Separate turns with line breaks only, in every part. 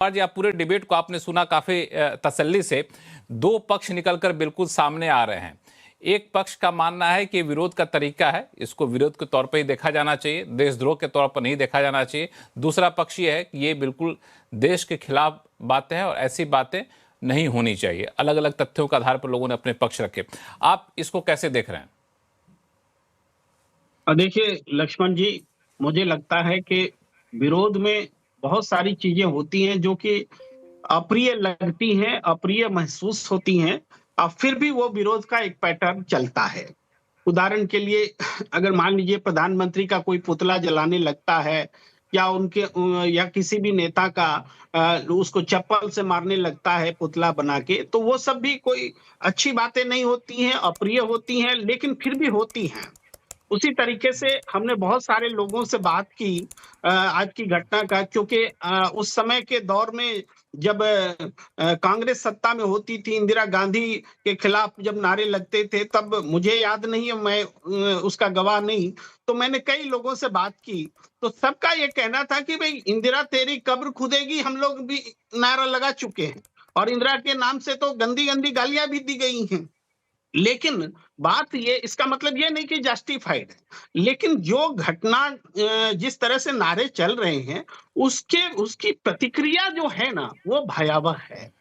आज या पूरे डिबेट को आपने सुना काफी तसल्ली से। दो पक्ष निकलकर बिल्कुल सामने आ रहे हैं। एक पक्ष का मानना है कि विरोध का तरीका है, इसको विरोध के तौर पर ही देखा जाना चाहिए, देशद्रोह के तौर पर नहीं देखा जाना चाहिए। दूसरा पक्ष ये है कि ये बिल्कुल देश के खिलाफ बातें हैं और ऐसी बातें नहीं होनी चाहिए। अलग अलग तथ्यों के आधार पर लोगों ने अपने पक्ष रखे। आप इसको कैसे देख रहे हैं?
देखिए लक्ष्मण जी, मुझे लगता है कि विरोध में बहुत सारी चीजें होती हैं जो कि अप्रिय लगती हैं, अप्रिय महसूस होती हैं, और फिर भी वो विरोध का एक पैटर्न चलता है। उदाहरण के लिए अगर मान लीजिए प्रधानमंत्री का कोई पुतला जलाने लगता है, या उनके या किसी भी नेता का उसको चप्पल से मारने लगता है पुतला बना के, तो वो सब भी कोई अच्छी बातें नहीं होती हैं, अप्रिय होती हैं, लेकिन फिर भी होती हैं। उसी तरीके से हमने बहुत सारे लोगों से बात की आज की घटना का, क्योंकि उस समय के दौर में जब कांग्रेस सत्ता में होती थी, इंदिरा गांधी के खिलाफ जब नारे लगते थे, तब मुझे याद नहीं है, मैं उसका गवाह नहीं, तो मैंने कई लोगों से बात की, तो सबका ये कहना था कि भाई इंदिरा तेरी कब्र खुदेगी, हम लोग भी नारा लगा चुके हैं, और इंदिरा के नाम से तो गंदी गंदी गालियां भी दी गई हैं। लेकिन बात ये, इसका मतलब ये नहीं कि जस्टिफाइड है, लेकिन जो घटना जिस तरह से नारे चल रहे हैं, उसकी प्रतिक्रिया जो है ना, वो भयावह है।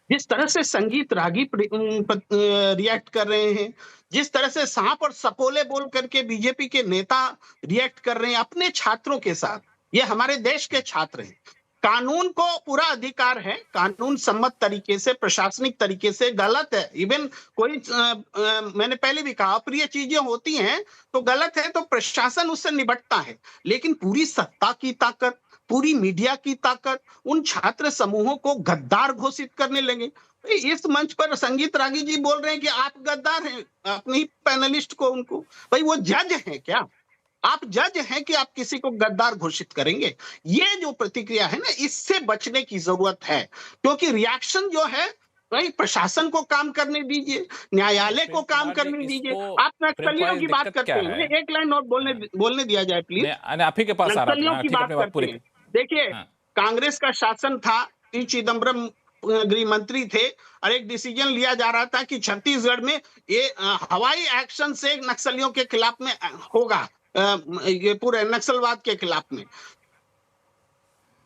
जिस तरह से संगीत रागी रिएक्ट कर रहे हैं, जिस तरह से सांप और सपोले बोल करके बीजेपी के नेता रिएक्ट कर रहे हैं अपने छात्रों के साथ, ये हमारे देश के छात्र हैं। कानून को पूरा अधिकार है, कानून सम्मत तरीके से, प्रशासनिक तरीके से गलत है, इवन कोई मैंने पहले भी कहा, अप्रिय चीजें होती हैं तो गलत है, तो प्रशासन उससे निपटता है, लेकिन पूरी सत्ता की ताकत, पूरी मीडिया की ताकत उन छात्र समूहों को गद्दार घोषित करने लगे। इस मंच पर संगीत रागी जी बोल रहे हैं कि आप गद्दार हैं, अपने ही पैनलिस्ट को, उनको, भाई वो जज हैं क्या? आप जज हैं कि आप किसी को गद्दार घोषित करेंगे? ये जो प्रतिक्रिया है ना, इससे बचने की जरूरत है, क्योंकि रिएक्शन जो है, भाई प्रशासन को काम करने दीजिए, न्यायालय को काम करने दीजिए। आप नक्सलियों की बात करते हैं, मुझे एक लाइन और बोलने दिया जाए प्लीज।
आप ही के पास आ रहा था,
नक्सलियों की बात करते हैं, देखिए कांग्रेस का शासन था, पी चिदम्बरम गृह मंत्री थे, और एक डिसीजन लिया जा रहा था कि छत्तीसगढ़ में ये हवाई एक्शन से नक्सलियों के खिलाफ में होगा, ये पूरे नक्सलवाद के खिलाफ में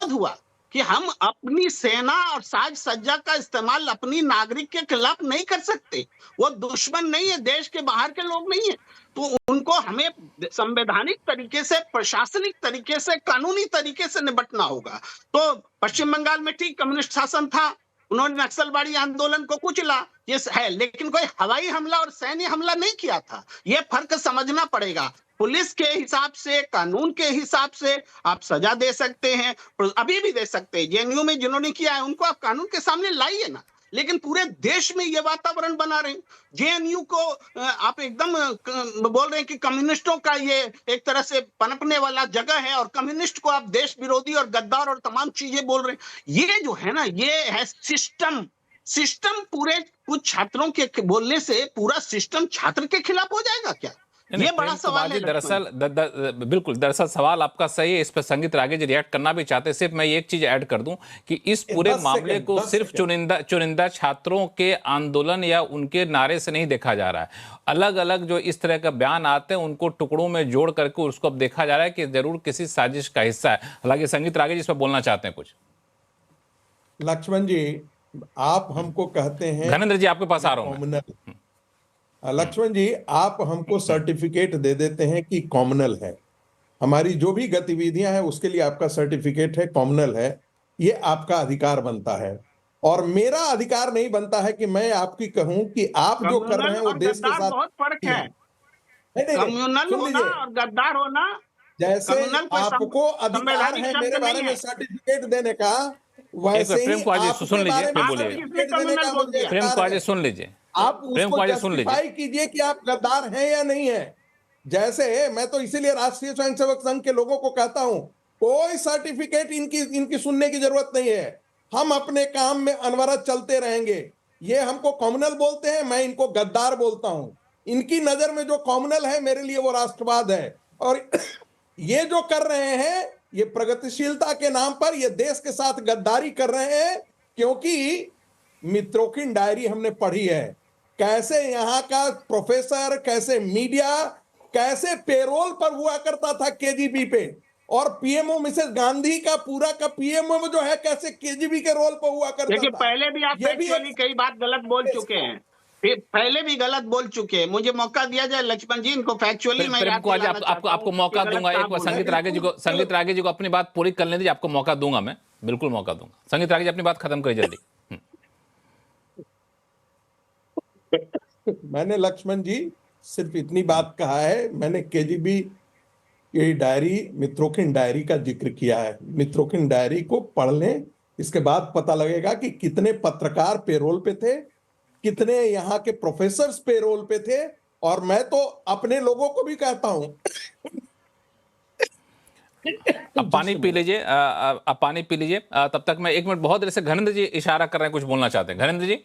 हुआ कि हम अपनी सेना और साज सज्जा का इस्तेमाल अपनी नागरिक के खिलाफ नहीं कर सकते। वो दुश्मन नहीं है, देश के बाहर के लोग नहीं है, तो उनको हमें संवैधानिक तरीके से, प्रशासनिक तरीके से, कानूनी तरीके से निपटना होगा। तो पश्चिम बंगाल में ठीक कम्युनिस्ट शासन था, उन्होंने नक्सलवादी आंदोलन को कुचला, ये है, लेकिन कोई हवाई हमला और सैन्य हमला नहीं किया था। ये फर्क समझना पड़ेगा। पुलिस के हिसाब से, कानून के हिसाब से आप सजा दे सकते हैं, अभी भी दे सकते हैं। जेएनयू में जिन्होंने किया है उनको आप कानून के सामने लाइए ना, लेकिन पूरे देश में ये वातावरण बना रहे हैं। जेएनयू को आप एकदम बोल रहे हैं कि कम्युनिस्टों का ये एक तरह से पनपने वाला जगह है, और कम्युनिस्ट को आप देश विरोधी और गद्दार और तमाम चीजें बोल रहे हैं। ये जो है ना, ये है सिस्टम पूरे कुछ छात्रों के बोलने से पूरा सिस्टम छात्र के खिलाफ हो जाएगा क्या? ये बड़ा सवाल है।
दरअसल बिल्कुल, दरअसल सवाल आपका सही है। इस पर संगीत रागी जी रिएक्ट करना भी चाहते हैं। सिर्फ मैं एक चीज ऐड कर दूं कि इस पूरे मामले को सिर्फ चुनिंदा छात्रों के आंदोलन या उनके नारे से नहीं देखा जा रहा है। अलग अलग जो इस तरह का बयान आते हैं उनको टुकड़ों में जोड़ करके उसको अब देखा जा रहा है कि जरूर किसी साजिश का हिस्सा है। हालांकि संगीत रागी जी इस पर बोलना चाहते हैं कुछ।
लक्ष्मण जी, आप हमको कहते हैं,
धनेंद्र जी आपके पास आ रहा हूं।
लक्ष्मण जी, आप हमको सर्टिफिकेट दे देते हैं कि कॉमनल है, हमारी जो भी गतिविधियां हैं उसके लिए आपका सर्टिफिकेट है, कॉमनल है, ये आपका अधिकार बनता है। और मेरा अधिकार नहीं बनता है कि मैं आपकी कहूं कि आप जो कर रहे हैं वो देश के साथ।
बहुत फर्क है, कम्युनल होना और गद्दार होना।
जैसे आपको अधिकार है मेरे बारे में सर्टिफिकेट देने का, वैसे ही
प्रेम को आज सुन लीजिए, फिर बोलिए। प्रेम को आज सुन लीजिए,
आप उसको जस्टिफाई कीजिए कि आप गद्दार हैं या नहीं है। जैसे मैं तो इसीलिए राष्ट्रीय स्वयंसेवक संघ के लोगों को कहता हूं, कोई सर्टिफिकेट इनकी सुनने की जरूरत नहीं है, हम अपने काम में अनवरत चलते रहेंगे। ये हमको कॉमनल बोलते हैं, मैं इनको गद्दार बोलता हूं। इनकी नजर में जो कॉमनल है मेरे लिए वो राष्ट्रवाद है, और ये जो कर रहे हैं ये प्रगतिशीलता के नाम पर ये देश के साथ गद्दारी कर रहे हैं, क्योंकि मित्रों डायरी हमने पढ़ी है, कैसे यहाँ का प्रोफेसर, कैसे मीडिया, कैसे पेरोल पर हुआ करता था केजीबी पे, और पीएमओ मिसेस गांधी का पूरा का पीएमओ जो है कैसे केजीबी के रोल पर हुआ करता
देखिए
था।
पहले भी आप एक्चुअली कई बात गलत बोल चुके हैं, फिर पहले भी गलत बोल चुके हैं। मुझे मौका दिया जाए लक्ष्मण जी, इनको फैक्चुअली मैं याद
आज
दिलाना चाहता
आपको
हूं
मौका
कि
दूंगा।
गलत
एक बार
काम
संगीत रागे जी को अपनी बात पूरी करने दीजिए। आपको मौका दूंगा, मैं बिल्कुल मौका दूंगा। संगीत रागे जी अपनी बात खत्म करिए जल्दी।
मैंने लक्ष्मण जी सिर्फ इतनी बात कहा है, मैंने केजीबी की डायरी, मित्रों डायरी का जिक्र किया है। मित्रों डायरी को पढ़ लें, इसके बाद पता लगेगा कि कितने पत्रकार पेरोल पे थे, कितने यहाँ के प्रोफेसर्स पेरोल पे थे। और मैं तो अपने लोगों को भी कहता हूं
अब पानी पी लीजिए, अब पानी पी लीजिए। तब तक मैं 1 मिनट, बहुत देर से घरेंद्र जी इशारा कर रहे हैं, कुछ बोलना चाहते हैं। घरेंद्र जी।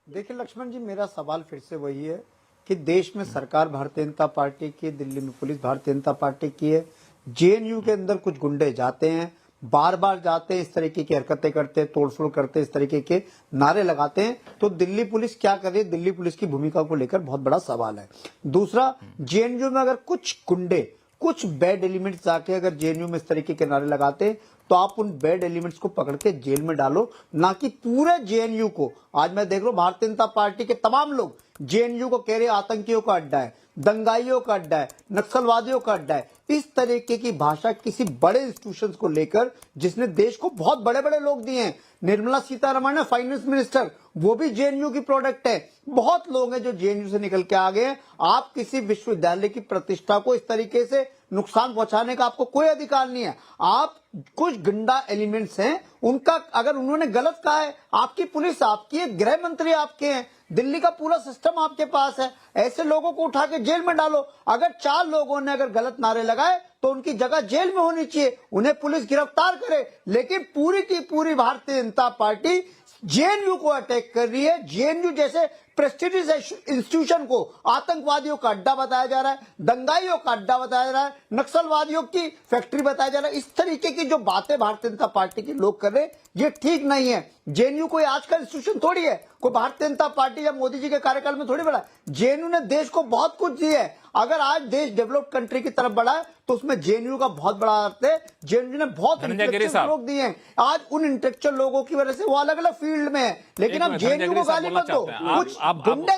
देखिए लक्ष्मण जी, मेरा सवाल फिर से वही है कि देश में सरकार भारतीय जनता पार्टी की है, दिल्ली में पुलिस भारतीय जनता पार्टी की है, जेएनयू के अंदर कुछ गुंडे जाते हैं, बार बार जाते हैं, इस तरीके की हरकतें करते हैं, तोड़फोड़ करते हैं, इस तरीके के नारे लगाते हैं, तो दिल्ली पुलिस क्या कर रही है? दिल्ली पुलिस की भूमिका को लेकर बहुत बड़ा सवाल है। दूसरा, जेएनयू में अगर कुछ गुंडे, कुछ बैड एलिमेंट्स जाके अगर जेएनयू में इस तरीके के नारे लगाते हैं, तो आप उन बैड एलिमेंट्स को पकड़ के जेल में डालो, ना कि पूरे जेएनयू को। आज मैं देख रहा हूं भारतीय जनता पार्टी के तमाम लोग जेएनयू को कह रहे आतंकियों का अड्डा है, दंगाइयों का अड्डा है, नक्सलवादियों का अड्डा है। इस तरीके की भाषा किसी बड़े इंस्टीट्यूशंस को लेकर, जिसने देश को बहुत बड़े बड़े लोग दिए हैं, निर्मला सीतारमण है फाइनेंस मिनिस्टर, वो भी जेएनयू की प्रोडक्ट है। बहुत लोग हैं जो जेएनयू से निकल के आ गए हैं। आप किसी विश्वविद्यालय की प्रतिष्ठा को इस तरीके से नुकसान पहुंचाने का आपको कोई अधिकार नहीं है। आप कुछ गुंडा एलिमेंट्स हैं, उनका अगर उन्होंने गलत कहा है, आपकी पुलिस आपकी है, गृह मंत्री आपके हैं, दिल्ली का पूरा सिस्टम आपके पास है, ऐसे लोगों को उठा के जेल में डालो। अगर 4 लोगों ने अगर गलत नारे लगाए तो उनकी जगह जेल में होनी चाहिए, उन्हें पुलिस गिरफ्तार करे। लेकिन पूरी की पूरी भारतीय जनता पार्टी जेएनयू को अटैक कर रही है। जेएनयू जैसे प्रेस्टिजियस इंस्टीट्यूशन को आतंकवादियों का अड्डा बताया जा रहा है, दंगाइयों का अड्डा बताया जा रहा है, नक्सलवादियों की फैक्ट्री बताया जा रहा है। इस तरीके की जो बातें भारतीय जनता पार्टी के लोग कर रहे हैं, ये ठीक नहीं है। जेएनयू कोई आज का इंस्टीट्यूशन थोड़ी है, कोई भारतीय जनता पार्टी या मोदी जी के कार्यकाल में थोड़ी बढ़ा। जेएनयू ने देश को बहुत कुछ दिया है। अगर आज देश डेवलप्ड कंट्री की तरफ बढ़ा है तो उसमें जेएनयू का बहुत बड़ा हाथ है। जेएनयू ने बहुत इंटेलेक्चुअल लोग दिए हैं। आज उन इंटेलेक्चुअल लोगों की वजह से वो अलग अलग फील्ड में है। लेकिन अब जेएनयू को गाली मत दो। कुछ गुंडे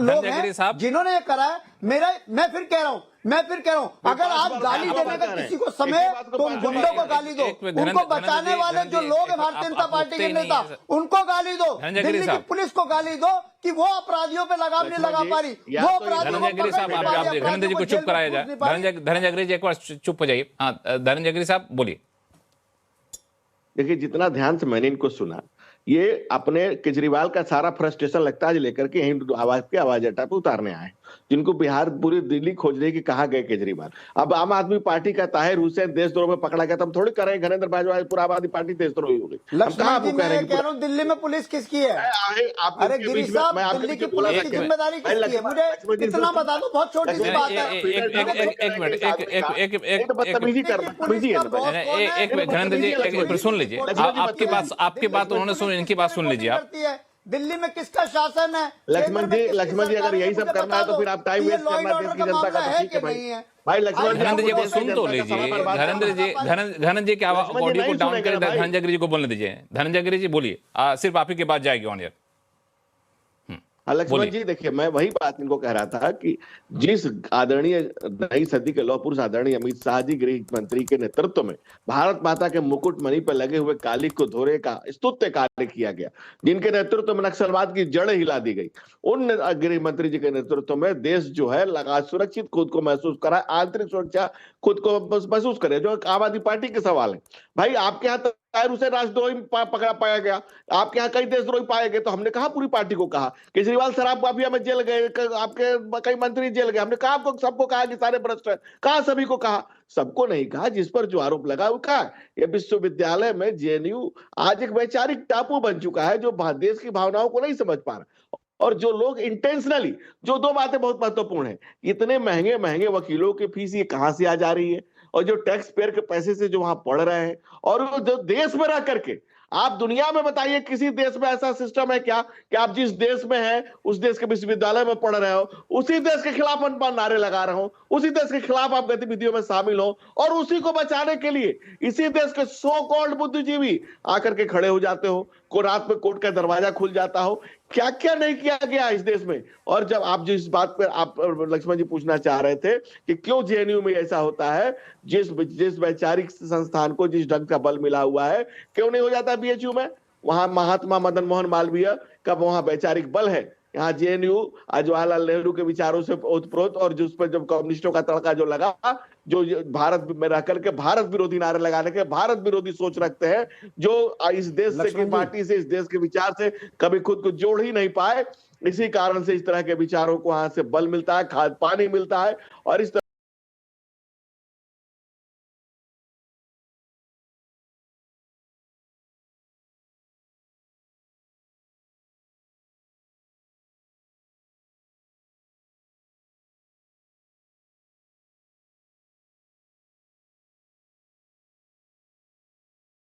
लोग हैं जिन्होंने ये करा है। मैं फिर कह रहा हूं, अगर आप गाली देने का किसी को समय, तो उन गुंडों को गाली दो। उनको बचाने वाले जो लोग हैं भारतीय जनता पार्टी के नेता, उनको गाली दो। दिल्ली की पुलिस को गाली दो कि वो अपराधियों पे लगाम नहीं लगा पा रही, वो अपराधियों को
धनंजय साहब, धनंजय जी को चुप कराया जाए। धनंजय अग्रवाल जी एक बार चुप हो जाइए। हाँ, धनंजय अग्रवाल साहब बोलिए।
देखिए, जितना ध्यान से मैंने इनको सुना, ये अपने केजरीवाल का सारा फ्रस्ट्रेशन लगता है लेकर के यहीं आवाज अड्डा पे उतारने आए, जिनको बिहार पूरी दिल्ली खोज रही कि कहाँ गए केजरीवाल। अब आम आदमी पार्टी का ताहिर हुसैन देशद्रोह में पकड़ा गया, तो हम थोड़ी कर रहे हैं घरेंद्र भाजपा पूरा आम आदमी पार्टी देशद्रोही हो गई।
कह रहा हूँ दिल्ली में पुलिस किसकी है? अरे गिरीश साहब, दिल्ली की पुलिस की जिम्मेदारी किसकी है? मुझे इतना बता दो, बहुत छोटी सी बात है।
एक मिनट घरेंद्र जी सुन लीजिए, आपकी बात उन्होंने सुनी, इनकी बात सुन लीजिए आप।
दिल्ली में किसका शासन है?
लक्ष्मण जी अगर यही सब करना है तो फिर आप टाइम वेस्ट करना देश की जनता का, तो ठीक है भाई लक्ष्मण
धनंजय जी को सुन तो लीजिए। धनंजय जी के ऑडियो को डाउन करें, धनंजय गिरी जी को बोलने दीजिए। धनंजय गिरी जी बोलिए, सिर्फ आप ही की बात जाएगी ऑन एयर।
लक्ष्मण जी देखिए, मैं वही बात इनको कह रहा था कि जिस आदरणीय नई सदी के लौह पुरुष आदरणीय अमित शाह जी गृह मंत्री के नेतृत्व में भारत माता के मुकुट मणि पर लगे हुए काली को धोरे का स्तुत्य कार्य किया गया, जिनके नेतृत्व में नक्सलवाद की जड़ हिला दी गई, उन गृह मंत्री जी के नेतृत्व में देश जो है लगा सुरक्षित खुद को महसूस करा, आंतरिक सुरक्षा खुद को महसूस करे, जो आम आदमी पार्टी के सवाल है। भाई आपके यहाँ ताहिर हुसैन राजद्रोही पकड़ा पाया गया, आपके यहाँ कई देशद्रोही पाए गए, तो हमने कहा पूरी पार्टी को कहा। केजरीवाल शराब माफिया में जेल गए, आपके कई मंत्री जेल गए, हमने कहा आपको सबको कहा कि सारे भ्रष्ट हैं, कहा सभी को कहा, सबको नहीं कहा। जिस पर जो आरोप लगा वो कहा। ये विश्वविद्यालय में जेएनयू आज एक वैचारिक टापू बन चुका है जो देश की भावनाओं को नहीं समझ पा रहा। और जो लोग इंटेंशनली, जो दो बातें बहुत महत्वपूर्ण है, इतने महंगे महंगे वकीलों की फीस ये कहां से आ जा रही है, और जो टैक्स पेयर के पैसे से जो वहां पढ़ रहे हैं, और वो जो देश में रह करके, आप दुनिया में बताइए किसी देश में ऐसा सिस्टम है क्या कि आप जिस देश में हैं उस देश के विश्वविद्यालय में पढ़ रहे हो, उसी देश के खिलाफ अनपढ़ नारे लगा रहे हो, उसी देश के खिलाफ आप गतिविधियों में शामिल हो, और उसी को बचाने के लिए इसी देश के सो कॉल्ड बुद्धिजीवी आकर के खड़े हो जाते हो, को रात में कोर्ट का दरवाजा खुल जाता हो। क्या क्या नहीं किया गया इस देश में। और जब आप जिस बात पर आप लक्ष्मण जी पूछना चाह रहे थे कि क्यों जेएनयू में ऐसा होता है, जिस वैचारिक संस्थान को जिस ढंग का बल मिला हुआ है, क्यों नहीं हो जाता बीएचयू में। वहां महात्मा मदन मोहन मालवीय का वहां वैचारिक बल है, यहाँ जेएनयू जवाहरलाल नेहरू के विचारों से ओतप्रोत, और जिस पर जब कम्युनिस्टों का तड़का जो लगा, जो भारत में रह करके भारत विरोधी नारे लगाने के, भारत विरोधी सोच रखते हैं, जो इस देश से की पार्टी से, इस देश के विचार से कभी खुद को जोड़ ही नहीं पाए, इसी कारण से इस तरह के विचारों को वहां से बल मिलता है, खाद पानी मिलता है, और इस